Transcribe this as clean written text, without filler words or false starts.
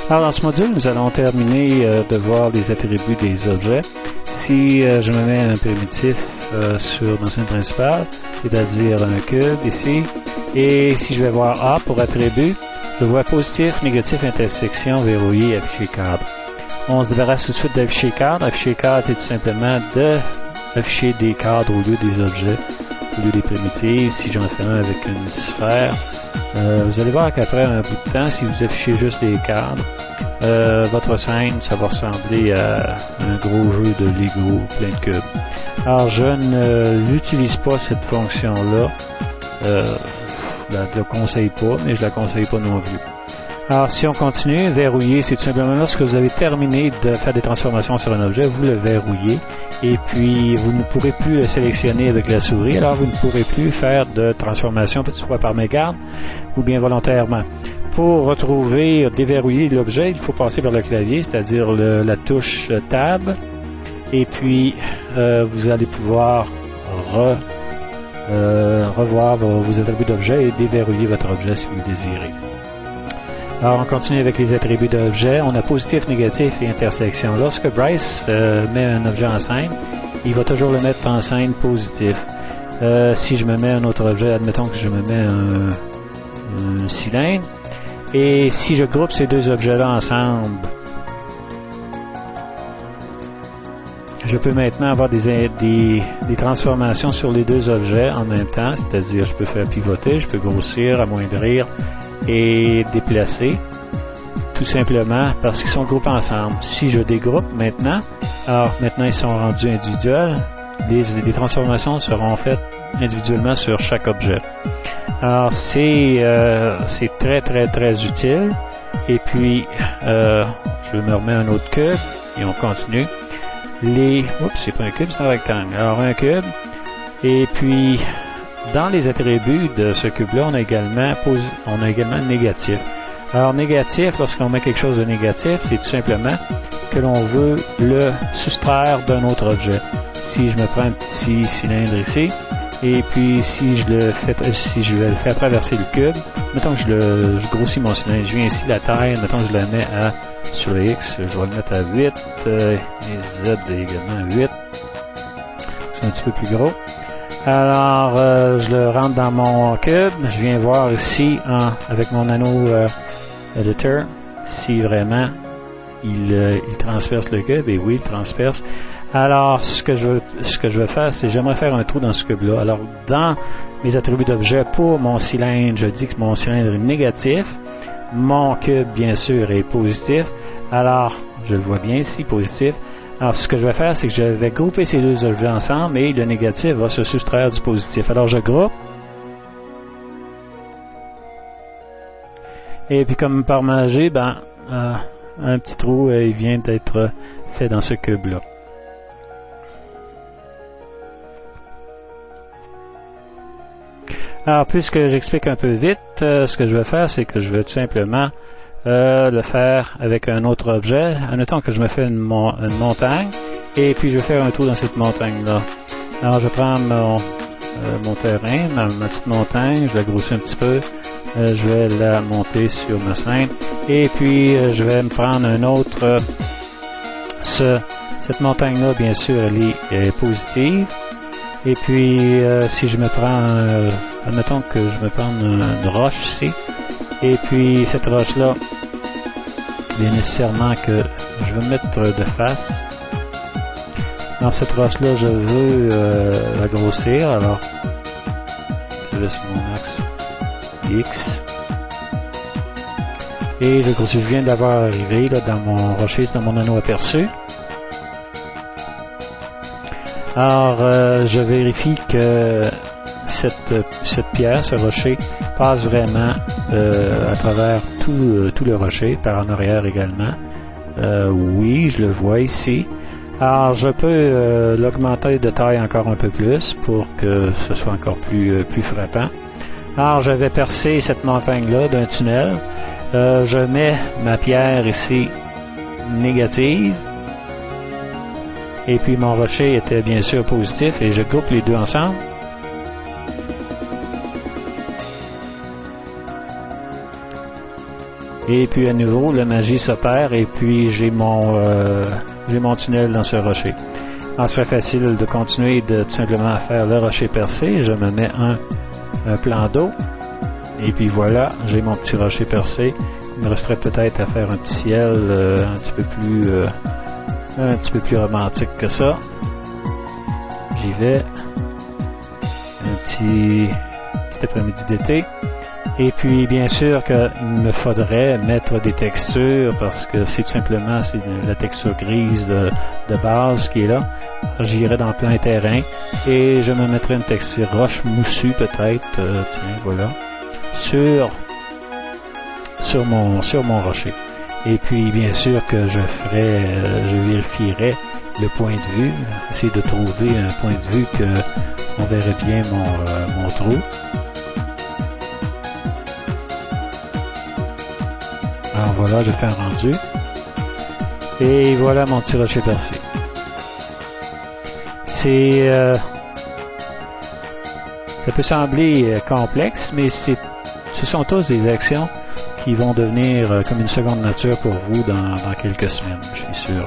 Alors, dans ce module, nous allons terminer de voir les attributs des objets. Si je me mets un primitif dans scène principale, c'est-à-dire un cube ici, et si je vais voir A pour attribut, je vois positif, négatif, intersection, verrouillé, affiché cadre. On se débarrasse tout de suite d'afficher cadre. Afficher cadre, c'est tout simplement d'afficher des cadres au lieu des objets, au lieu des primitives. Si j'en fais un avec une sphère, vous allez voir qu'après un bout de temps, si vous affichez juste des cadres, votre scène, ça va ressembler à un gros jeu de Lego plein de cubes. Alors, je ne l'utilise pas, cette fonction-là. Je ne la conseille pas, mais je la conseille pas non plus. Alors, si on continue, verrouiller, c'est tout simplement lorsque vous avez terminé de faire des transformations sur un objet, vous le verrouillez, et puis vous ne pourrez plus le sélectionner avec la souris, alors vous ne pourrez plus faire de transformation, peut-être soit par mégarde ou bien volontairement. Pour retrouver, déverrouiller l'objet, il faut passer par le clavier, c'est-à-dire la touche Tab, et puis vous allez pouvoir revoir vos attributs d'objet et déverrouiller votre objet si vous le désirez. Alors, on continue avec les attributs d'objet. On a positif, négatif et intersection. Lorsque Bryce met un objet en scène, il va toujours le mettre en scène positif. Si je me mets un autre objet, admettons que je me mets un cylindre, et si je groupe ces deux objets-là ensemble, je peux maintenant avoir des transformations sur les deux objets en même temps, c'est-à-dire je peux faire pivoter, je peux grossir, amoindrir et déplacer, tout simplement parce qu'ils sont groupés ensemble. Si je dégroupe maintenant, alors maintenant ils sont rendus individuels, les transformations seront faites individuellement sur chaque objet. Alors c'est très très très utile. Et puis je me remets un autre cube et on continue. C'est pas un cube, c'est un rectangle. Alors un cube, et puis dans les attributs de ce cube-là, on a également négatif. Alors négatif, lorsqu'on met quelque chose de négatif, c'est tout simplement que l'on veut le soustraire d'un autre objet. Si je me prends un petit cylindre ici, et puis si je vais le faire traverser le cube, mettons que je grossis mon cylindre, je viens ici la taille, mettons que je la mets sur le X, je vais le mettre à 8, et Z également à 8. C'est un petit peu plus gros. Alors, je le rentre dans mon cube. Je viens voir ici, avec mon anneau editor, si vraiment il transperce le cube. Et oui, il transperce. Alors, ce que je vais faire, c'est j'aimerais faire un trou dans ce cube-là. Alors, dans mes attributs d'objet pour mon cylindre, je dis que mon cylindre est négatif. Mon cube, bien sûr, est positif. Alors, je le vois bien ici, positif. Alors, ce que je vais faire, c'est que je vais grouper ces deux objets ensemble et le négatif va se soustraire du positif. Alors, je groupe. Et puis, comme par magie, un petit trou, il vient d'être fait dans ce cube-là. Alors, puisque j'explique un peu vite, ce que je vais faire, c'est que je vais tout simplement le faire avec un autre objet. Admettons que je me fais une montagne, et puis je vais faire un trou dans cette montagne-là. Alors, je prends mon terrain, ma petite montagne, je la grossis un petit peu, je vais la monter sur ma scène, et puis je vais me prendre un autre. Cette montagne-là, bien sûr, elle est positive. Et puis, si je me prends, admettons que je me prends une roche ici, et puis cette roche-là, bien nécessairement que je vais mettre de face. Dans cette roche-là, je veux la grossir, alors je vais sur mon axe X. Et je grossis, je viens d'avoir arrivé là, dans mon rocher, dans mon anneau aperçu. Alors, je vérifie que cette pierre, ce rocher, passe vraiment à travers tout le rocher, par en arrière également. Oui, je le vois ici. Alors, je peux l'augmenter de taille encore un peu plus pour que ce soit encore plus frappant. Alors, je vais percer cette montagne-là d'un tunnel. Je mets ma pierre ici négative. Et puis mon rocher était bien sûr positif et je groupe les deux ensemble. Et puis à nouveau, la magie s'opère et puis j'ai mon tunnel dans ce rocher. Alors, ce serait facile de continuer de tout simplement faire le rocher percé. Je me mets un plan d'eau. Et puis voilà, j'ai mon petit rocher percé. Il me resterait peut-être à faire un petit ciel un petit peu plus romantique que ça. J'y vais. Un petit après-midi d'été. Et puis, bien sûr qu'il me faudrait mettre des textures parce que c'est tout simplement la texture grise de base qui est là. J'irai dans plein terrain et je me mettrai une texture roche moussue peut-être. Tiens, voilà. Sur mon rocher. Et puis, bien sûr que je vérifierai le point de vue, essayer de trouver un point de vue que on verrait bien mon trou. Alors voilà, je fais un rendu. Et voilà mon petit rocher percé. Ça peut sembler complexe, mais ce sont tous des actions qui vont devenir comme une seconde nature pour vous dans quelques semaines, je suis sûr.